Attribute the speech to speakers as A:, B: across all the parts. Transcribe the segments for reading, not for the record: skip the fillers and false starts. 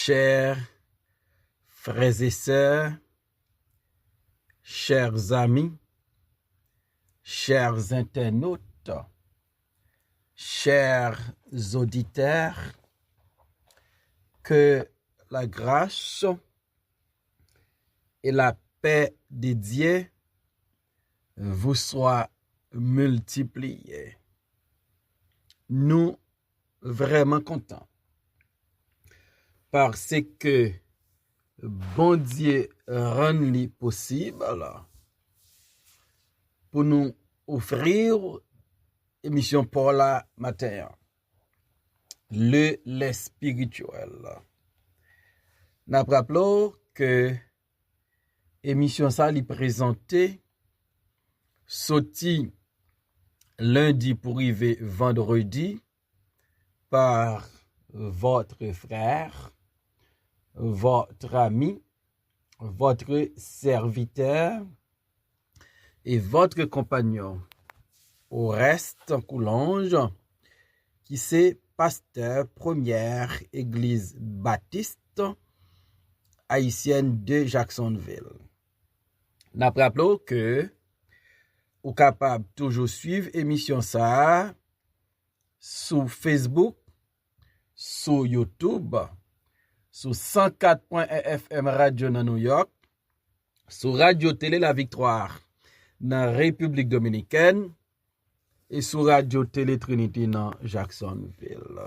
A: Chers frères et sœurs, chers amis, chers internautes, chers auditeurs, que la grâce et la paix de Dieu vous soient multipliées. Nous vraiment contents parce que bon Dieu rend possible pour nous offrir émission pour la matin, le lait spirituel. Nous rappelons que émission ça li présenté sorti lundi pour arriver vendredi par votre frère, votre ami, votre serviteur et votre compagnon. Au reste, Coulange, qui c'est pasteur première église baptiste haïtienne de Jacksonville. Nous rappelons que vous êtes capable toujours suivre émission ça sur Facebook, sur YouTube, sur 104.1 FM Radio dans New York, sur Radio Télé La Victoire dans République Dominicaine et sur Radio Télé Trinity dans Jacksonville.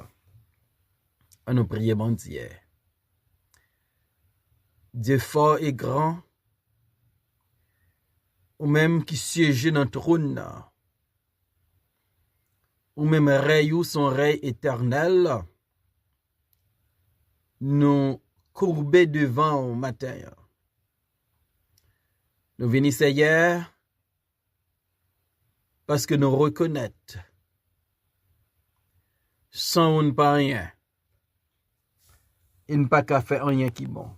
A: On nous prie bon Dieu. Dieu fort et grand, ou même qui siège dans le trône, ou même rey ou son rey éternel, nous courber devant au matin. Nous venons hier parce que nous reconnaissons sans on pas rien. Il n'y a pas qu'à faire rien qui est bon.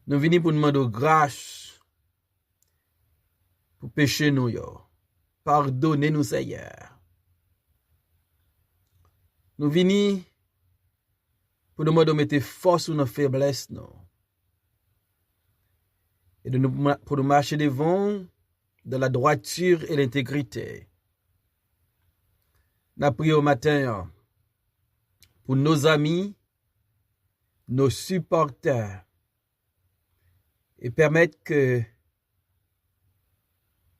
A: Nous venons pour demander grâce pour pécher nous. Pardonnez-nous, Seigneur. Nous venons pour nous mettre force sur nos faiblesses. Et pour nous marcher devant de la droiture et l'intégrité. Nous prions au matin pour nos amis, nos supporters, et permettre que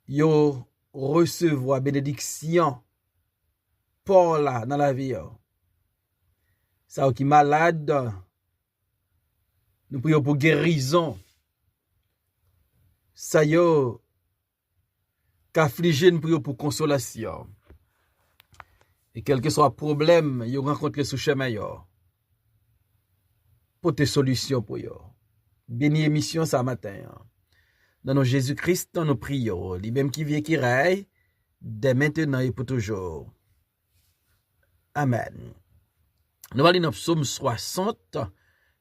A: yo recevoir bénédiction pour là dans la vie. Ça qui malade, nous prions pour guérison. Ça yo qu'affligé, nous prions pour consolation. Et quel que soit le problème, yo rencontre sous chemin yo. Pour tes solutions pour yo. Béni émission ça matin. Dans nos Jésus-Christ, dans nos prions, lui-même qui vient qui règne, dès maintenant et pour toujours. Amen. Nous allons dans Psaume 60,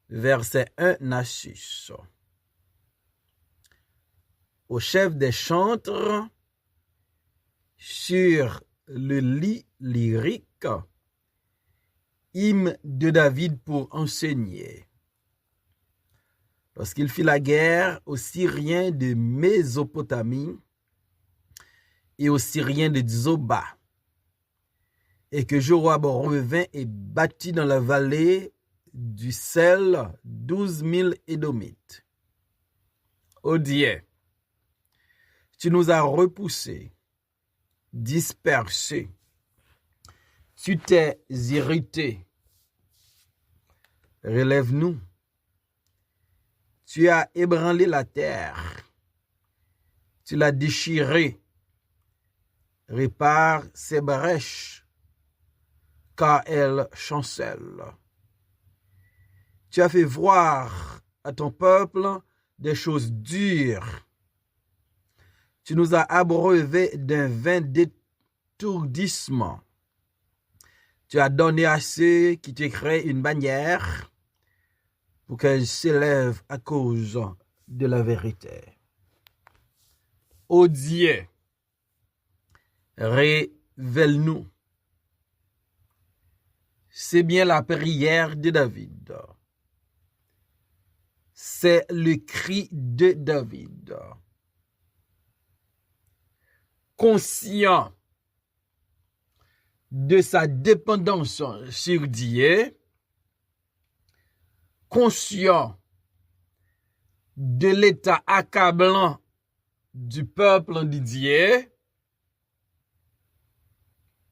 A: verset 1 à 6. Au chef des chantres, sur le lit lyrique, hymne de David pour enseigner. Lorsqu'il fit la guerre aux Syriens de Mésopotamie et aux Syriens de Zoba, et que Joab revint et bâtit dans la vallée du sel 12 000 Édomites. Ô Dieu, tu nous as repoussés, dispersés, tu t'es irrité. Relève-nous. Tu as ébranlé la terre, tu l'as déchirée, répare ses brèches, car elle chancelle. Tu as fait voir à ton peuple des choses dures. Tu nous as abreuvés d'un vin d'étourdissement. Tu as donné à ceux qui te créent une bannière pour qu'elle s'élève à cause de la vérité. Ô Dieu, révèle-nous c'est bien la prière de David. C'est le cri de David. Conscient de sa dépendance sur Dieu, conscient de l'état accablant du peuple de Dieu,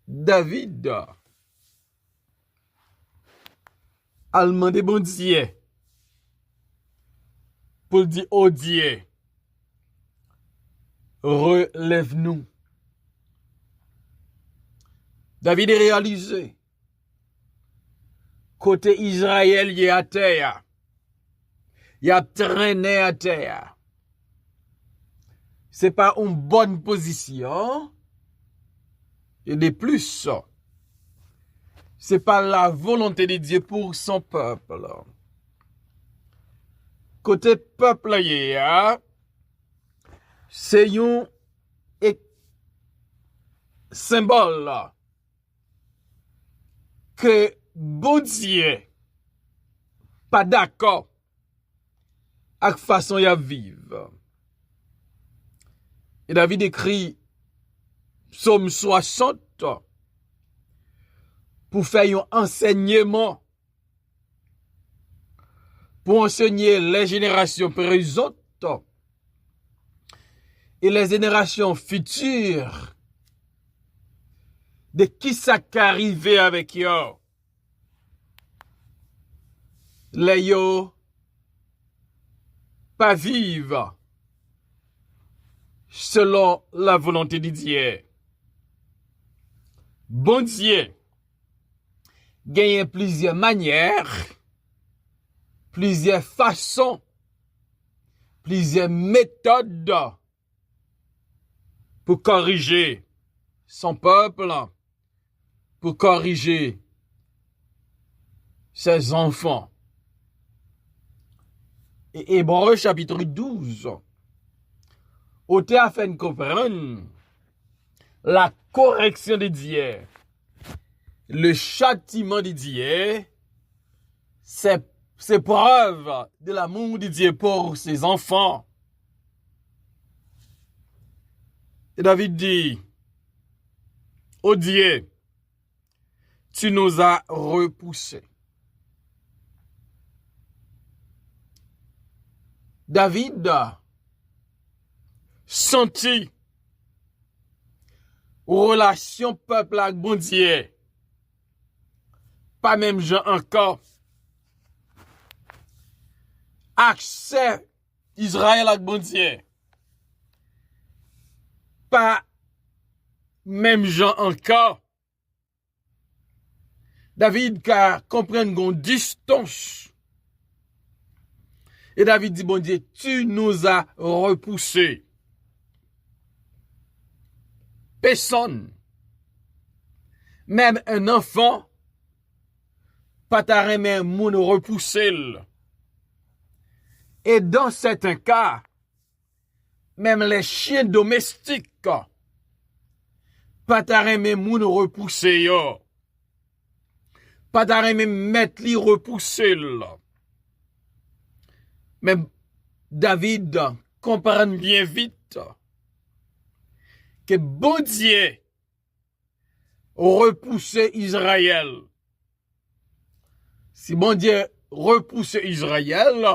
A: David a demandé bon Dieu pour dire oh Dieu, relève-nous. David a réalisé côté Israël il est à terre. Il a traîné à terre. C'est pas une bonne position. Et de plus, c'est pas la volonté de Dieu pour son peuple. Côté peuple, c'est un symbole que bon Dieu pas d'accord avec façon de vivre. Et David écrit Psaume 60 pour faire un enseignement, pour enseigner les générations présentes et les générations futures de qui ça qu'arrivé avec yo. Les yo pas vivre selon la volonté de Dieu. Bon Dieu gagne plusieurs manières, plusieurs façons, plusieurs méthodes pour corriger son peuple, pour corriger ses enfants. Et Hébreux chapitre 12, auteur a fait comprendre la correction de Dieu, le châtiment de Dieu, c'est preuve de l'amour de Dieu pour ses enfants. Et David dit, oh Dieu, tu nous as repoussés. David senti relation peuple avec bon Dieu. Pas même gens encore. Accès Israël avec bon Dieu. Pas même gens encore. David a compris une distance. Et David dit, bon Dieu, tu nous as repoussés. Personne, même un enfant, pas ta remet moun repousser. Et dans certains cas, même les chiens domestiques, pas ta remet moun repousser yo. Pas ta remet mettre li repousser. Mais David comprend bien vite que bon Dieu repoussait Israël. Si bon Dieu repoussait Israël,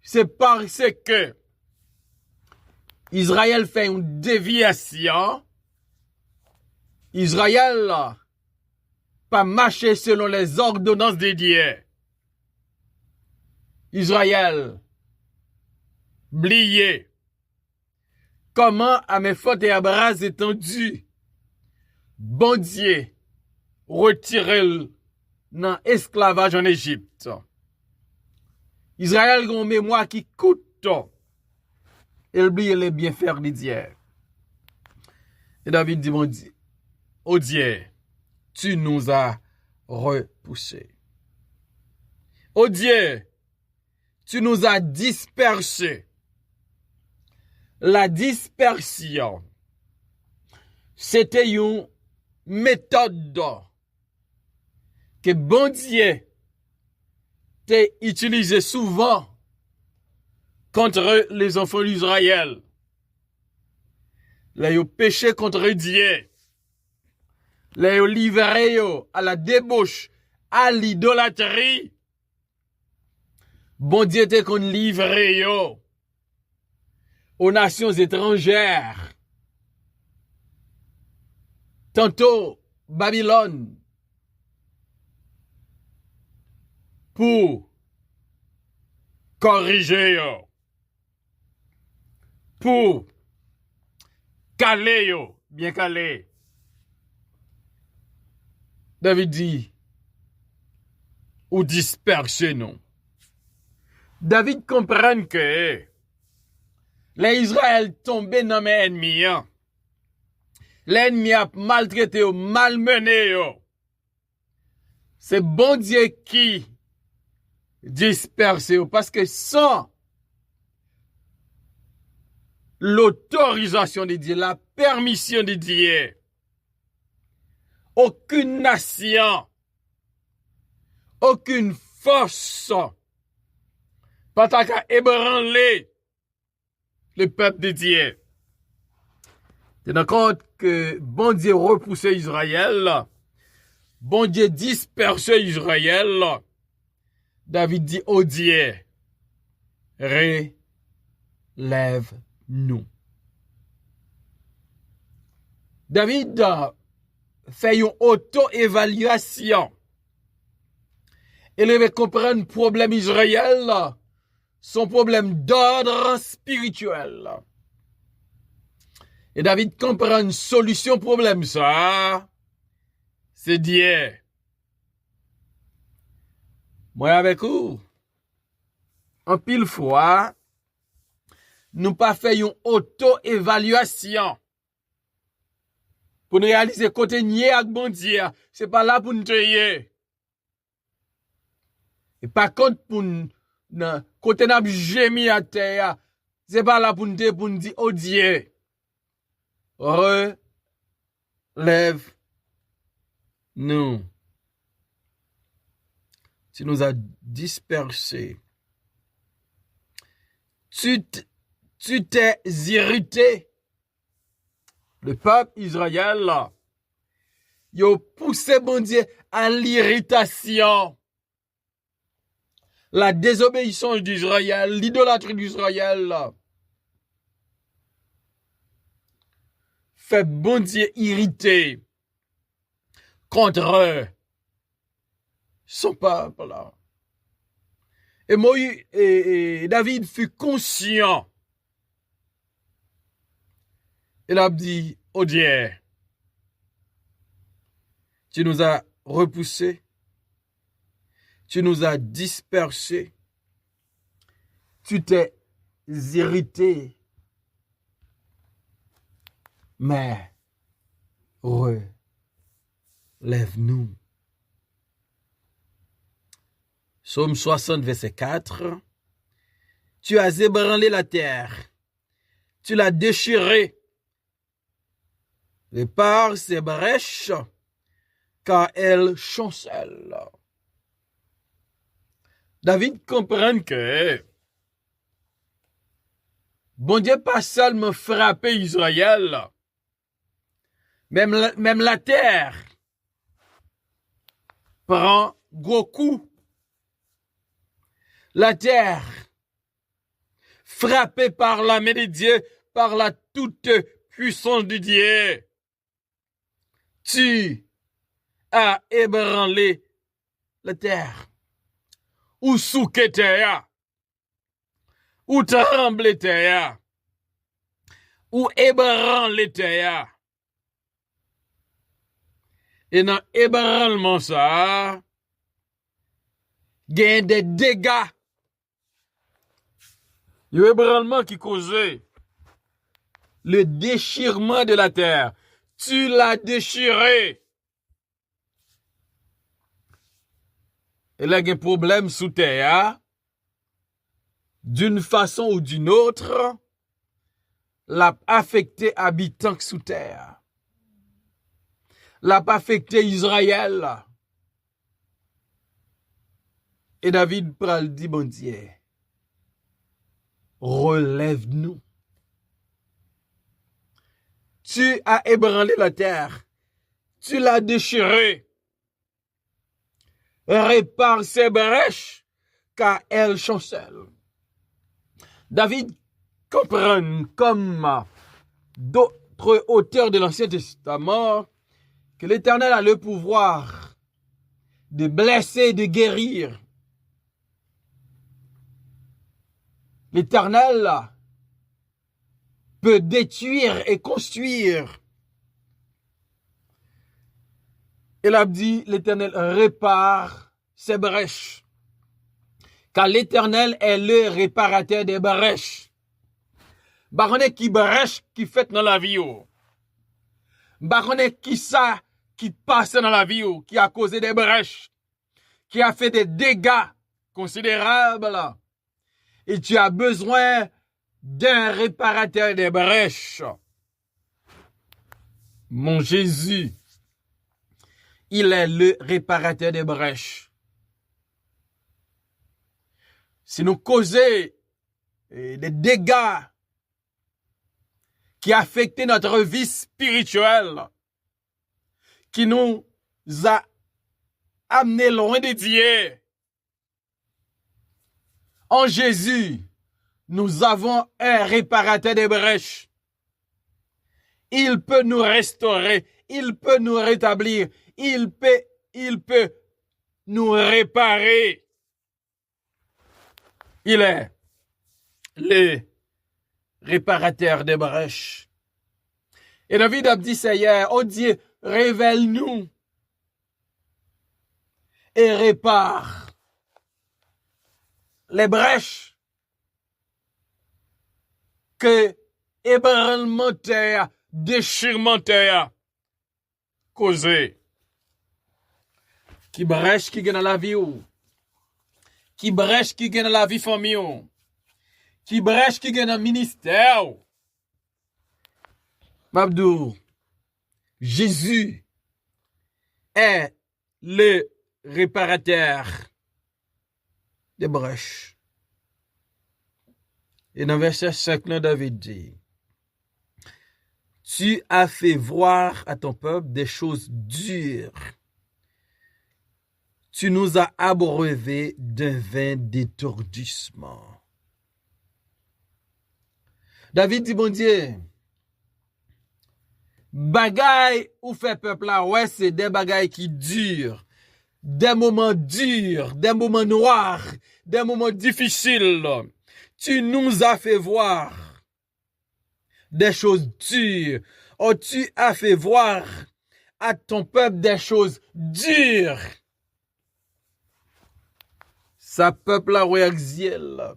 A: c'est parce que Israël fait une déviation. Israël pas marché selon les ordonnances de Dieu. Israël, oubliez comment à mes fautes et à bras étendus, bon Dieu, retirez dans l'esclavage en Égypte. Israël a une mémoire qui coûte et oubliez les bienfaits de Dieu. Et David dit, bon Dieu, oh Dieu, tu nous as repoussés. Oh Dieu, tu nous as dispersés. La dispersion, c'était une méthode que bon Dieu t'a utilisé souvent contre les enfants d'Israël. Là, ils ont péché contre Dieu. Là, ils ont livré à la débauche, à l'idolâtrie. Bon Dieu t'a qu'on livré aux nations étrangères. Tantôt, Babylone. Pour corriger pour caler bien calé. David dit, ou disperser non. David comprend que les Israël tombés dans mes ennemis. L'ennemi a maltraité ou malmené. C'est bon Dieu qui disperse parce que sans l'autorisation de Dieu, la permission de Dieu, aucune nation, aucune force, pas qu'à ébranler le peuple de Dieu. Tenez compte que bon Dieu repoussait Israël, bon Dieu dispersait Israël. David dit, oh Dieu, relève-nous. David fait une auto-évaluation. Il devait comprendre le problème Israël, son problème d'ordre spirituel. Et David comprend une solution au problème, ça. C'est Dieu. Moi avec vous, en pile fois, nous pas fait une auto-évaluation pour nous réaliser côté nier avec bon Dieu. C'est pas là pour nous tuer. Et par contre, pour nous, côté n'a gémi à terre, c'est pas là pour nous dire, oh Dieu, relève-nous. Tu nous as dispersés. Tu t'es irrité. Le peuple Israël, il a poussé bon Dieu à l'irritation. La désobéissance d'Israël, l'idolâtrie d'Israël, fait bon Dieu irrité contre son peuple. Et Moïse et David fut conscient. Il a dit, oh Dieu, tu nous as repoussés, tu nous as dispersés, tu t'es irrité, mais relève-nous. Psaume 60, verset 4. Tu as ébranlé la terre, tu l'as déchirée, et par ses brèches, car elle chancelle. David comprend que bon Dieu pas seulement frappé Israël, même la terre prend gros coup. La terre, frappée par la main de Dieu, par la toute puissance de Dieu, tu as ébranlé la terre. Ou souke terre, ou tremble terre, ou ébranle terre. Et dans ébranlement ça, il y a des dégâts. Il y a un ébranlement qui causait le déchirement de la terre. Tu l'as déchiré. Et là, il y a un problème sous terre. D'une façon ou d'une autre, l'a affecté habitants sous terre. L'a affecté Israël. Et David pral dit, bon Dieu, relève-nous. Tu as ébranlé la terre. Tu l'as déchirée. Répare ses brèches, car elles chancellent. David comprend, comme d'autres auteurs de l'Ancien Testament, que l'Éternel a le pouvoir de blesser et de guérir. L'Éternel peut détruire et construire. Il a dit, l'Éternel répare ses brèches. Car l'Éternel est le réparateur des brèches. Baronne qui brèche qui fait dans la vie. Baronne qui ça qui passe dans la vie, qui a causé des brèches, qui a fait des dégâts considérables. Et tu as besoin d'un réparateur des brèches. Mon Jésus, il est le réparateur des brèches. Si nous causons des dégâts qui affectent notre vie spirituelle, qui nous a amenés loin de Dieu, en Jésus, nous avons un réparateur des brèches. Il peut nous restaurer, il peut nous rétablir, il peut nous réparer. Il est le réparateur des brèches. Et David a dit ça hier, oh Dieu, révèle-nous et répare les brèches que ébranlement terre, déchirement terre causé. Qui brèche qui gagne dans la vie ou qui brèche qui gagne dans la vie famille ou qui brèche qui gagne dans le ministère. Mabdou, Jésus est le réparateur des brèches. Et dans verset 5, David dit, tu as fait voir à ton peuple des choses dures. Tu nous as abreuvés d'un vin d'étourdissement. David dit, bon Dieu, bagaille ou fait peuple là, ouais, c'est des bagailles qui durent. Des moments durs, des moments noirs, des moments difficiles. Tu nous as fait voir des choses dures. Oh, tu as fait voir à ton peuple des choses dures. Sa peuple là, ouais, axiel.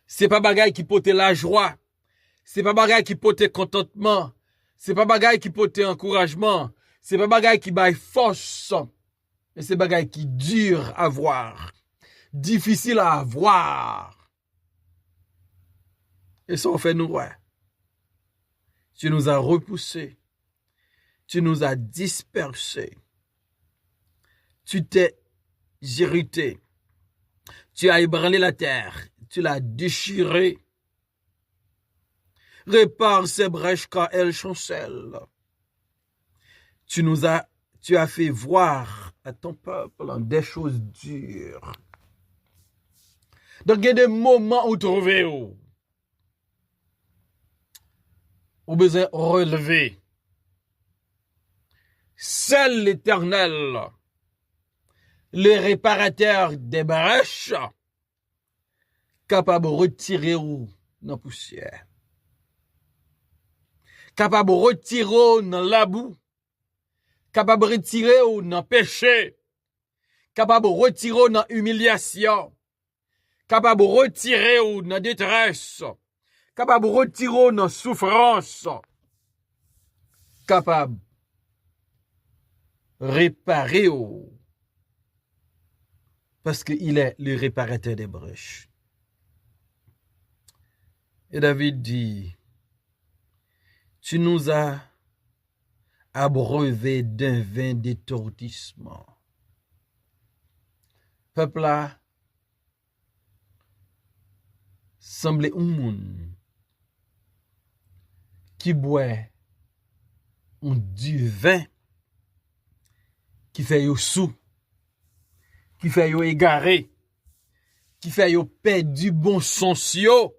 A: C'est pas bagaille qui porte la joie. C'est pas bagaille qui porte contentement. C'est pas bagaille qui porte encouragement. C'est pas bagaille qui baille force. Mais c'est bagaille qui dure à voir. Difficile à avoir. Et ça, on fait nous, ouais. Tu nous as repoussés. Tu nous as dispersés. Tu t'es irrité. Tu as ébranlé la terre. Tu l'as déchirée. Répare ces brèches car elles chancellent. Tu as fait voir à ton peuple des choses dures. Donc, il y a des moments où trouver où besoin relever. Seul l'Éternel, le réparateur des brèches, capable de retirer dans la poussière. Capable de retirer dans la boue. Capable de retirer dans le péché. Capable de retirer dans l'humiliation. Capable de retirer dans la détresse. Capable de retirer dans la souffrance. Capable de réparer. Parce qu'il est le réparateur des brèches. Et David dit, tu nous as abreuvés d'un vin d'étourdissement. peuple là semblait un monde qui boit du vin qui fait yo sous, qui fait yo égaré, qui fait yo perdre du bon sens yo.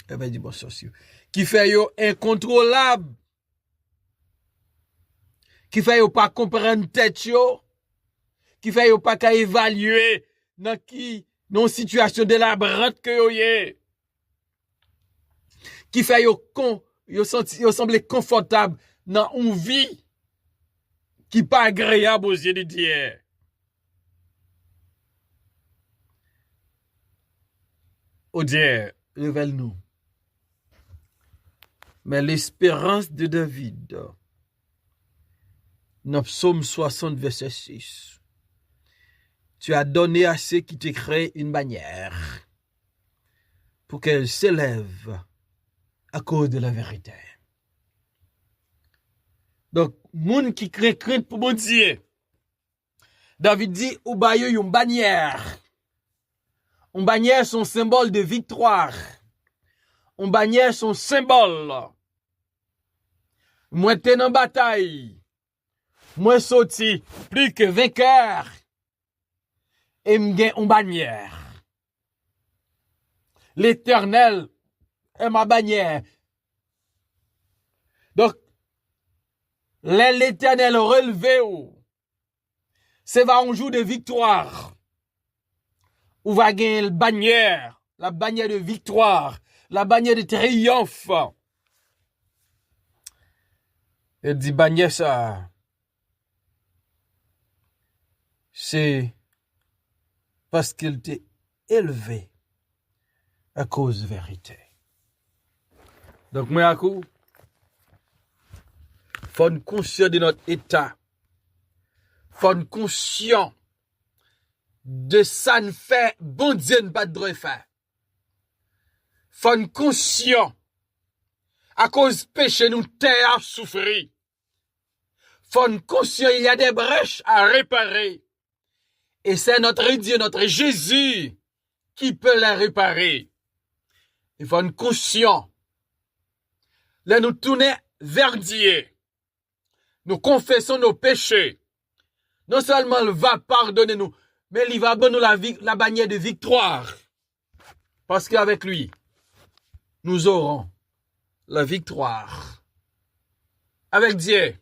A: Du bon sens yo. Qui fait yo incontrôlable. Qui fait yo pas comprendre tête yo. Qui fait yo pas qu'à évaluer dans situation de la brante que yo yé. Qui fait yo semble confortable dans une vie qui pas agréable aux yeux de Dieu. Oh Dieu, révèle-nous. Mais l'espérance de David, dans Psaume 60, verset 6, tu as donné à ceux qui te créent une bannière pour qu'elle s'élève à cause de la vérité. Donc, moun qui crée crainte pour mon Dieu. David dit, ou ba yo yon bannière. Une bannière son symbole de victoire. Une bannière son symbole. Moi t'es dans bataille. Moi sorti plus que vainqueur. Et m'gain une bannière. L'Éternel est ma bannière. Donc, l'Éternel relevé, c'est va un jour de victoire. Ou va gagner la bannière de victoire, la bannière de triomphe. Il dit bannière ça. C'est parce qu'il t'est élevé à cause de vérité. Donc, moi, à coup, faut être conscient de notre état. Faut être conscient de ça ne fait bon Dieu ne pas de droit faire. Faut être conscient à cause péché nous terre à souffrir. Faut être conscient il y a des brèches à réparer. Et c'est notre Dieu, notre Jésus qui peut les réparer. Il faut être conscient. Là nous tourner vers Dieu. Nous confessons nos péchés. Non seulement il va pardonner nous, mais il va donner la bannière de victoire. Parce qu'avec lui, nous aurons la victoire. Avec Dieu,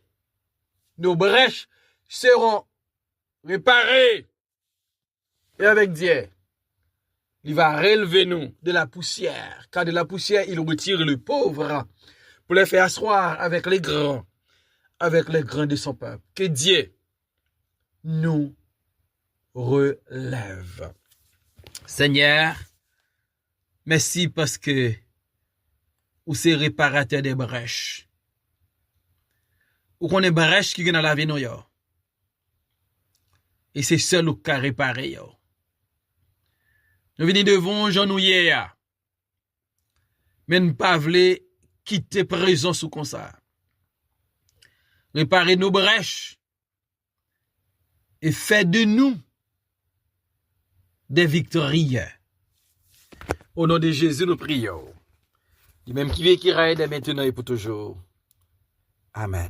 A: nos brèches seront réparées. Et avec Dieu, il va relever nous de la poussière. Car de la poussière, il retire le pauvre pour les faire asseoir avec les grands de son peuple. Que Dieu nous relève. Seigneur, merci parce que vous êtes réparateur des brèches. Ou qu'on est brèche qui est dans la vie nous. Et c'est seul qui a réparé. Nous venons devant Jean Nouye. Mais nous ne pas voulons quitter présence ou comme ça. Réparer nos brèches. Et fait de nous des victorieux. Au nom de Jésus, nous prions. Du même qui vit, qui règne, maintenant et pour toujours. Amen.